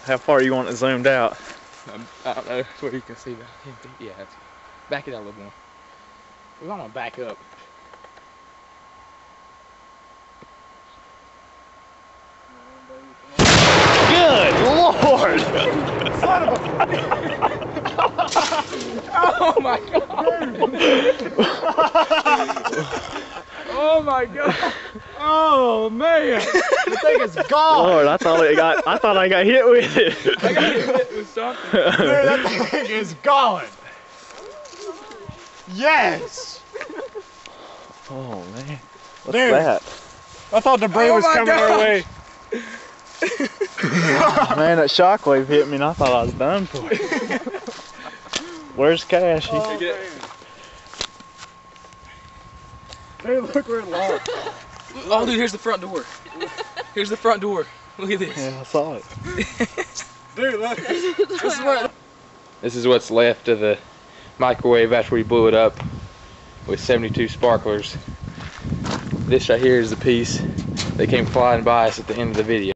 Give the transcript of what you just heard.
How far you want it zoomed out? I don't know where you can see that. Yeah, back it out a little more. We want to back up. Good Lord! Son of a... Oh my God! Oh my God! Oh man! The thing is gone. Lord, I thought I got hit with it. I got hit with something. Dude, that thing is gone. Yes. Oh man, what's Dude, that? I thought debris was coming our way. Man, that shockwave hit me and I thought I was done for. Where's Cash? Oh, dude, look where it locked. Oh, dude, here's the front door. Here's the front door. Look at this. Yeah, I saw it. Dude, look. This is what's left of the microwave after we blew it up with 72 sparklers. This right here is the piece that came flying by us at the end of the video.